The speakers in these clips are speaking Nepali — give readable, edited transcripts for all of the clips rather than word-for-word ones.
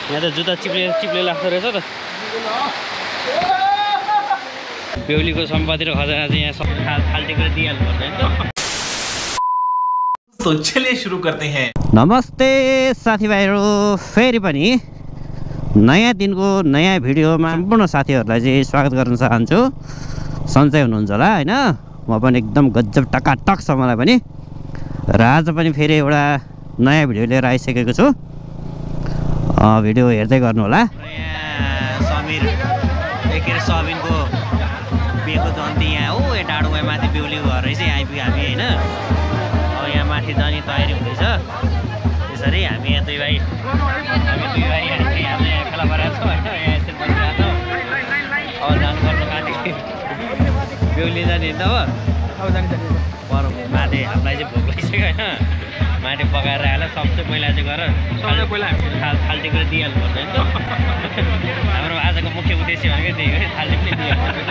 यहाँ त जुत्ता चिप्ले लाग्दो रहेछ त। बेहुलीको सम्पत्ति र खजाना चाहिँ यहाँ फाल्टेको दिइहाल्नुपर्छ नि त। तो चलिए सुरु करते हैं। नमस्ते साथीभाइहरू, फेरि पनि नयाँ दिनको नयाँ भिडियोमा सम्पूर्ण साथीहरूलाई चाहिँ स्वागत गर्न चाहन्छु। सन्चै हुनुहुन्छ होला हैन? म पनि एकदम गजब टकाटक छ मलाई पनि। र आज पनि फेरि एउटा नयाँ भिडियो लिएर आइसकेको छु। भिडियो हेर्दै गर्नु होला। यहाँ समीर एकेर सबिनको बिहेको जन्ती यहाँ हो, यो डाँडोमा माथि बेहुलीको घर रहेछ। यहाँ आइपुग्यो हामी हैन। अब यहाँ माथि जाने तयारी हुँदैछ। त्यसरी हामी यहाँ दुई भाइ हामी यहाँ खेला परेको छौँ होइन। यहाँ यसरी बसिरहेको छौँ। अब जानुपर्छ माथि बेहुली जाने त अब पर माथि हामीलाई चाहिँ भोक लागिसक्यो होइन। माथि पकाएर आएर सबसे पहिला चाहिँ गर थाल्टीको दिइहाल्नुपर्छ नि त। हाम्रो आजको मुख्य उद्देश्य भनेको त्यही हो, थाल्टी पनि दिइहाल्नुपर्छ।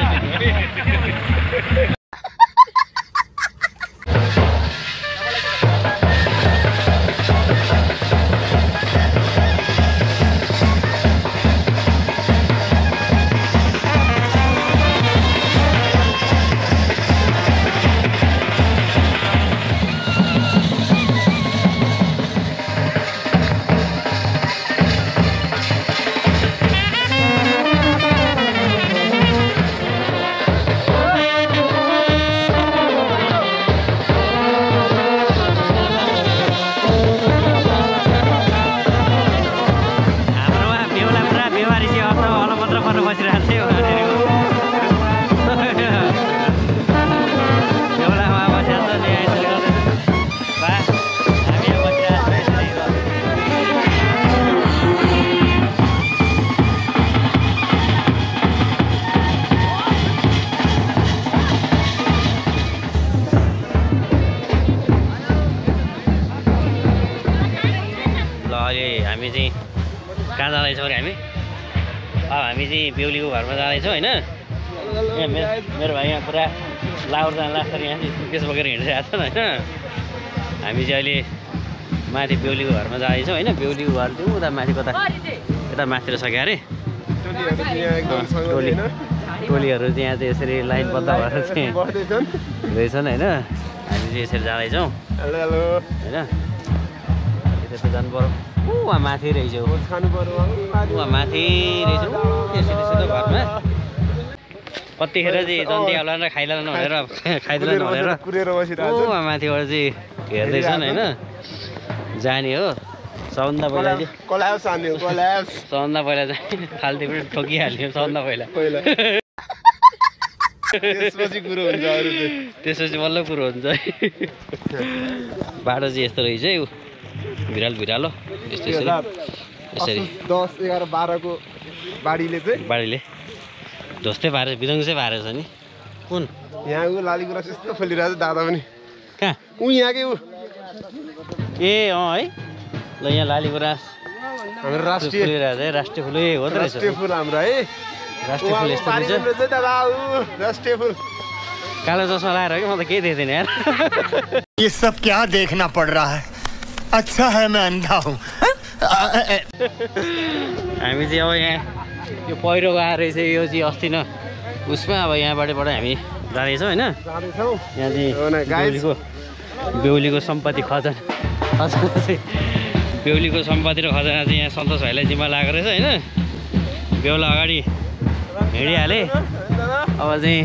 हामी चाहिँ कहाँ जाँदैछौँ अरे हामी? अब हामी चाहिँ बेहुलीको घरमा जाँदैछौँ होइन। यहाँ मेरो भाइ यहाँ पुरा लाउर जान लाग्छ। यहाँ चाहिँ सुकेस बोकेर हिँडिरहेको छ होइन। हामी चाहिँ अहिले माथि बेहुलीको घरमा जाँदैछौँ होइन। बेहुलीको घर चाहिँ उता माथि कता यता माथितिर सक्यो अरे। टोलीहरू चाहिँ यहाँ चाहिँ यसरी लाइनबद्ध भएर चाहिँ रहेछन् होइन। हामी चाहिँ यसरी जाँदैछौँ होइन। त्यस्तो जानु पर्यो। वहाँ माथि रहेछ, वहाँ माथि रहेछ त्यसो घरमा। कतिखेर चाहिँ जन्ती होला र खाइलानु भनेर खाइदिलानु भनेर वहाँ माथिबाट चाहिँ हेर्दैछन् होइन। जाने हो सबभन्दा पहिला चाहिँ थाल्टी पनि ठोकिहाल्यो सबभन्दा पहिला। त्यसपछि बल्ल कुरो हुन्छ। बाटो चाहिँ यस्तो रहेछ है, भिरालो यस्तो यसरी 10, 11, 12 को बाढीले ढोस्दै पारेछ, बिदङ्सै पारेछ नि। कुन यहाँ ऊ लालीगुराँस यस्तो फुलिरहेछ दादा पनि। कहाँ ऊ यहाँकै ऊ ए है। ल यहाँ लालीगुराँस हाम्रो राष्ट्रिय फुलिरहेछ है। राष्ट्रिय फुल हो त रहेछ। राष्ट्रिय फुल हाम्रो है। राष्ट्रिय फुल यस्तो रहेछ दादा ऊ राष्ट्रिय फुल। कालो चस्मा लगाएर कि म त केही देख्दैन यार। ये सब क्या देखना पड़ रहा है? अच्छा है मैं अंधा हूँ। हामी चाहिँ अब यहाँ यो पहिरो गएर रहेछ। यो चाहिँ अस्ति न उसमा अब यहाँबाट हामी जाँदैछौँ होइन। यहाँ चाहिँ बेहुलीको सम्पत्ति खजाना चाहिँ बेहुलीको सम्पत्ति र खजाना चाहिँ यहाँ सन्तोष भाइलाई जिम्मा लागेको रहेछ होइन। बेहुला अगाडि हिँडिहाले। अब चाहिँ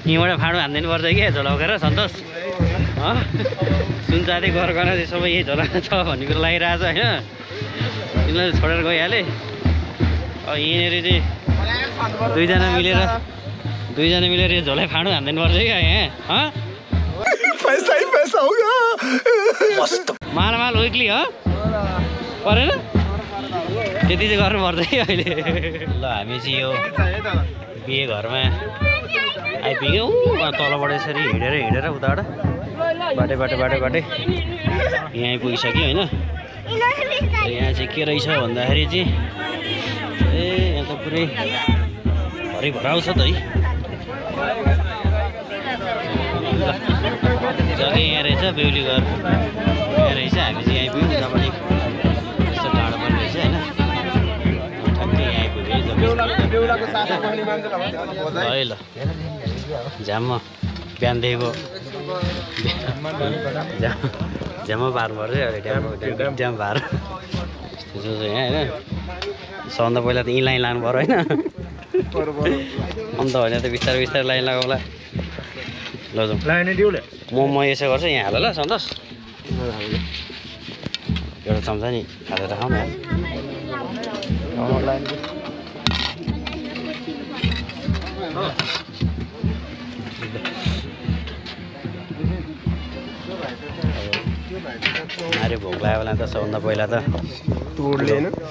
यहीँबाट फाँडो हान्दिनु पर्छ कि झोलाउकेर सन्तोष सुन चाँदै घर गर्न चाहिँ सबै यही झोला छ भन्ने कुरो लागिरहेछ होइन। तिमीलाई छोडेर गइहालेँ। अब यहीँनिर चाहिँ दुईजना मिलेर यो झोला फाँडो हान्दिनु पर्छ क्या यहाँ। पैसा ही पैसा होगा। माल विक्ली हो परेन त्यति चाहिँ गर्नुपर्छ है अहिले। ल हामी चाहिँ यो बिहे घरमा आइपुग्यौँ। तलबाट यसरी हिँडेर उताबाट बाटै यहाँ आइपुगिसक्यो होइन। यहाँ चाहिँ के रहेछ भन्दाखेरि चाहिँ यहाँ त पुरै भरिभराउ छ त है। जग्गा यहाँ रहेछ बेहुली घर यहाँ रहेछ। हामी चाहिँ आइपुग्यौँ। उतापट्टि यस्तो टाढो पनि रहेछ होइन। है ल झ्याम्म बिहानदेखिको झ्याम्म पार्नु पर्छ ड्याम पार यस्तो छ यहाँ होइन सबभन्दा पहिला त यहीँ लाइन लानु पऱ्यो होइन अन्त होइन त बिस्तारै बिस्तारै लाइन लगाउँला ल जाउँ म यसो गर्छु यहाँ हाल ल सन्तोष एउटा चम्चा नि हालेर खाउँ न अरे भोक लाग्यो होला त सबभन्दा पहिला त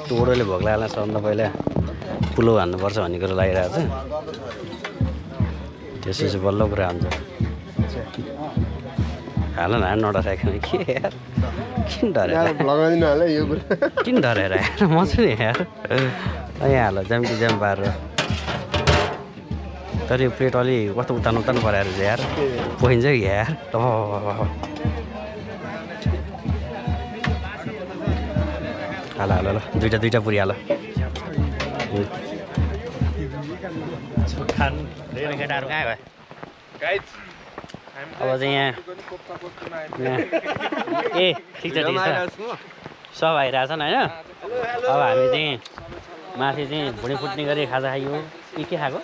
तोडले भोक लाग्यो सबभन्दा पहिला पुलो हान्नुपर्छ भन्ने कुरो लागिरहेको छ त्यसपछि बल्ल कुरा हुन्छ हाल न नडराइकन के यार किन डरेर किन डरेर यार म छु नि यार यहाँ हाल ज्याम्की ज्याम पारेर तर यो प्लेट अलि कस्तो उतार्नु परेर चाहिँ यार पोइन्छ कि यार हाल हाल ल दुईटा पुरी हाल केटाहरू कहाँ गयो अब चाहिँ यहाँ ए ठिक छ सब आइरहेछन् होइन अब हामी चाहिँ माथि चाहिँ भुँडी फुट्ने गरी खाजा खाइयो के खाएको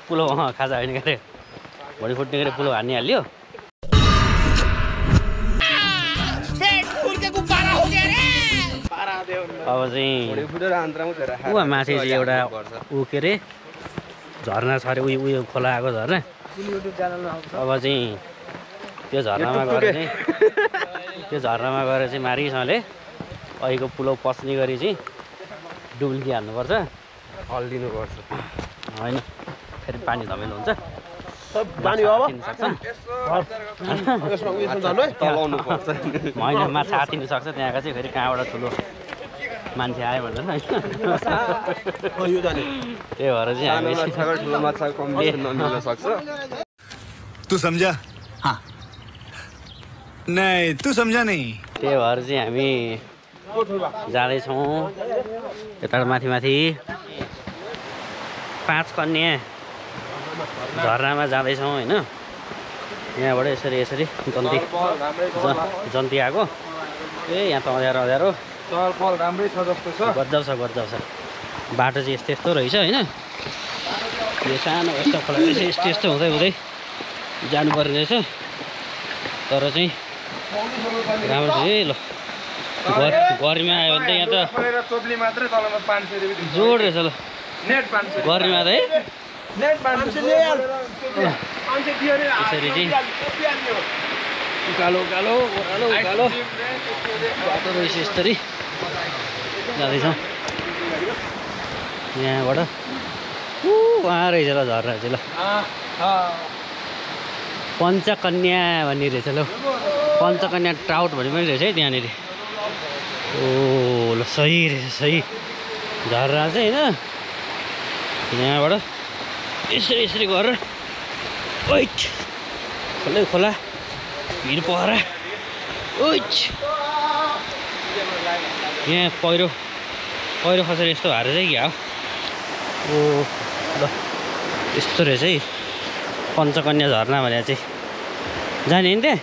पुलो खाजा होइन गरे भुँडी फुट्ने गरी पुलो हानिहाल्यो अब चाहिँ माथि चाहिँ एउटा के अरे झरना छ अरे उयो खोला आएको झरना अब चाहिँ त्यो झरनामा गएर चाहिँ मारिसँगले अहिलेको पुलो पस्ने गरी चाहिँ डुब्लिकी हाल्नुपर्छ हल्दिनुपर्छ होइन फेरि पानी धमिलो हुन्छ होइन माछा आतिनु सक्छ त्यहाँको चाहिँ फेरि कहाँबाट ठुलो मान्छे आयो भनेर त्यही भएर चाहिँ तू समझा हाँ नहीं तू समझा नहीं त्यही भएर चाहिँ हामी जाँदैछौँ यता माथि 5 कन्या झरनामा जाँदैछौँ होइन यहाँबाट यसरी जन्ती आएको ए यहाँ त अँध्यारो राम्रै छ जस्तो छ गजाउँछ बाटो चाहिँ यस्तो रहेछ होइन यो सानो यस्तो खोला यस्तो हुँदै जानुपर्ने रहेछ तर चाहिँ राम्रो छ है ल गर्मीमा आयो भने त यहाँ त जोड रहेछ ल गर्मीमा त है यसरी चाहिँ उकालो बाटो रहेछ यस्तरी जाँदैछौँ यहाँबाट उहाँ रहेछ ल झर्ना चाहिँ ल पञ्चकन्या भन्ने रहेछ ल पञ्चकन्या ट्राउट भन्ने पनि रहेछ है त्यहाँनिर ओ ल सही रहेछ सही झर्ना चाहिँ होइन यहाँबाट यसरी गरेर ओइट खोला भिड पहरा ओइट यहाँ पहिरो खसेर यस्तो हारेर चाहिँ क्या ओ ल यस्तो रहेछ है पञ्चकन्या झरना भनेर चाहिँ जाने नि त्यहाँ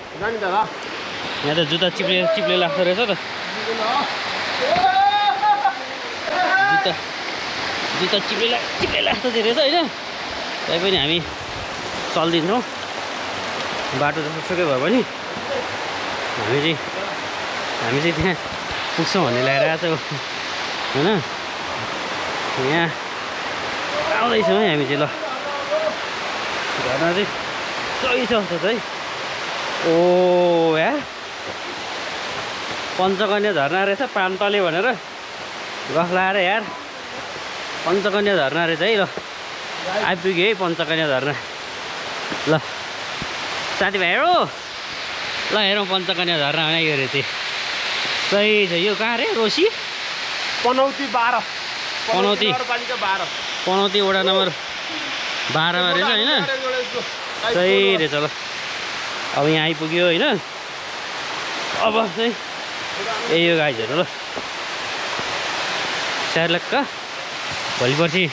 यहाँ त जुत्ता चिप्ले लाग्दो रहेछ त जुत्ता चिप्ले लाग्दो चाहिँ रहेछ होइन तैपनि हामी चल्दिन्छौँ बाटो त सुकै भयो भने हामी चाहिँ त्यहाँ पुग्छौँ भन्ने लागिरहेको छ होइन यहाँ आउँदैछौँ है हामी चाहिँ ल घरमा चाहिँ सही छ है ओ यार पञ्चकन्या झरना रहेछ प्रान्तले भनेर गफ लगाएर यार पञ्चकन्या झरना रहेछ है ल आइपुग्यो है पञ्चकन्या झरना ल साथीभाइहरू ल हेरौँ पञ्चकन्या झरना होइन यो रहेछ सही छ यो कहाँ रे रोसी पनौती 12 पनौती वडा नम्बर 12 मा रहेछ होइन सही रहेछ ल अब यहाँ आइपुग्यो होइन अब चाहिँ यही हो गाइजहरू ल स्यार्लक्क भोलि पर्सि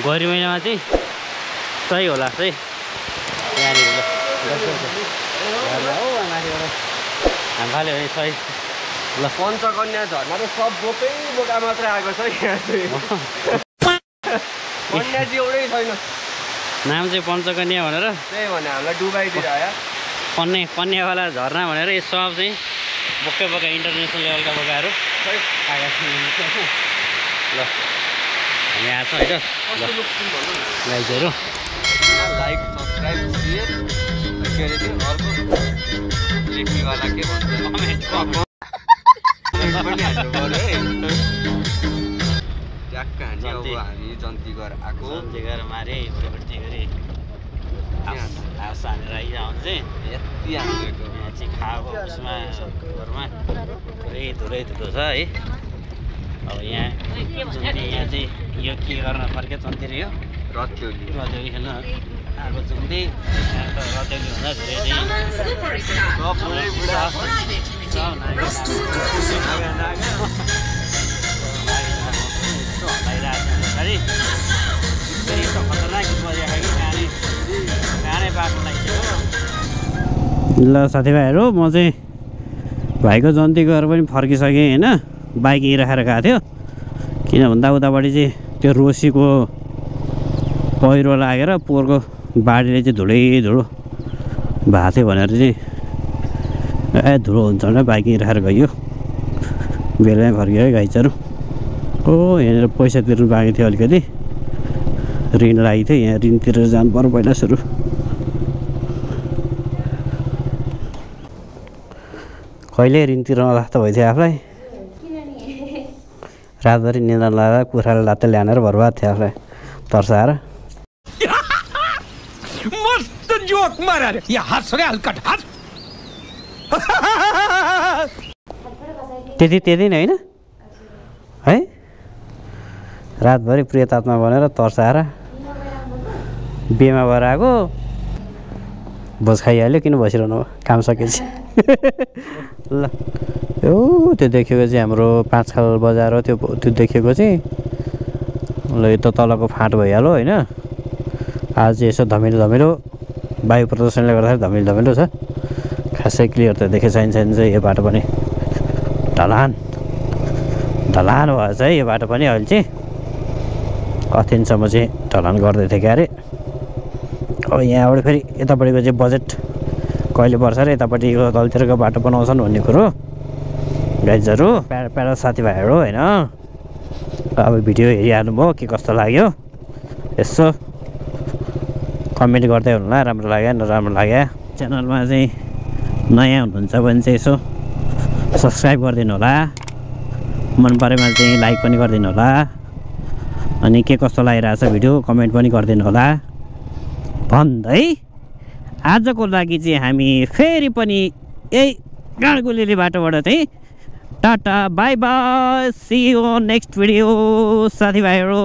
गौरी महिनामा चाहिँ सही होला चाहिँ यहाँनिर माथिबाट हामफाले भने सही ल पञ्चकन्या झर्ना त सब बोकै बोका मात्रै आएको छ यहाँ चाहिँ कन्या चाहिँ एउटै छैन नाम चाहिँ पञ्चकन्या भनेर त्यही भने हामीलाई डुबाइदिएर आयो कन्यावाला झरना भनेर यो सब चाहिँ बोक्कै बोका इन्टरनेसनल लेभलका बोकाहरू आएका छन् ल हामी आएको छौँ है त गाइजहरू लाइक सब्सक्राइब शेयर के अरे त्यो अर्को लेखीवाला के भन्छ पनि हाल्नु पर्यो है ट्याक्क हान्छ अब हामी जन्तीगर आएको जन्तीगर मारे भोलिपट्टि गरी हास हानेर आइरहन्छ चाहिँ यति हानेको यहाँ चाहिँ खाएको उसमा घरमा पुरै धुलै धुलो छ है अब यहाँ चाहिँ यो के गर्न फर्क्यो चन्तिर यो रत्योली खेल्न आएको जुम्दै यहाँ त रत्योली भन्दा धेरै ल साथीभाइहरू म चाहिँ भाइको जन्ती गएर पनि फर्किसकेँ होइन बाइक यहीँ राखेर गएको थियो किन भन्दा उतापट्टि चाहिँ त्यो रोसीको पहिरो लागेर पोहोरको बाढीले चाहिँ धुलै धुलो भएको थियो भनेर चाहिँ धुलो हुन्छ भनेर बाइक यहीँ राखेर गयो बेलैमा फर्कियो है गाइजहरू हो यहाँनिर पैसा तिर्नु बाँकी थियो अलिकति ऋण लागेको थियो यहाँ ऋण तिरेर जानु पर्यो पहिला सुरु कहिले ऋण तिर्न लाग्दा भइथ्यो आफूलाई रातभरि निन्द्रा लगाएर कुखुराले लात्ते ल्याएर बर्बाद थियो आफूलाई तर्साएर मस्त जोक मारा रे या हंस रे हल्कट हंस त्यति नै होइन है रातभरि प्रियतात्मा बनेर तर्साएर बिहेमा भएर आएको भोज खाइहाल्यो किन बसिरहनु काम सकेपछि ल यो त्यो देखेको चाहिँ हाम्रो 5 खाल बजार हो त्यो देखेको चाहिँ ल यो त तलको फाँट भइहाल्यो होइन आज चाहिँ यसो धमिलो धमिलो वायु प्रदूषणले गर्दाखेरि धमिलो धमिलो छ खासै क्लियर त देखे छैन चाहिँ यो बाटो पनि ढलान भएछ है यो बाटो पनि अहिले चाहिँ अथेन्सम्म चाहिँ ढलान गर्दै थियो क्यारे अब यहाँबाट फेरि यतापट्टिको चाहिँ बजेट कहिले पर्छ र यतापट्टिको तलतिरको बाटो बनाउँछन् भन्ने कुरो गाइजहरू प्यारा साथीभाइहरू होइन अब भिडियो हेरिहाल्नुभयो के कस्तो लाग्यो यसो कमेन्ट गर्दै हुनुला राम्रो लाग्यो नराम्रो लाग्यो च्यानलमा चाहिँ नयाँ हुनुहुन्छ भने चाहिँ यसो सब्सक्राइब गरिदिनु होला मन परेमा चाहिँ लाइक पनि गरिदिनु होला अनि के कस्तो लागिरहेछ भिडियो कमेन्ट पनि गरिदिनु होला भन्दै आजको लागि चाहिँ हामी फेरि पनि यही गाडगुलेली बाटोबाट चाहिँ tata bye bye see you next video साथीभाइहरू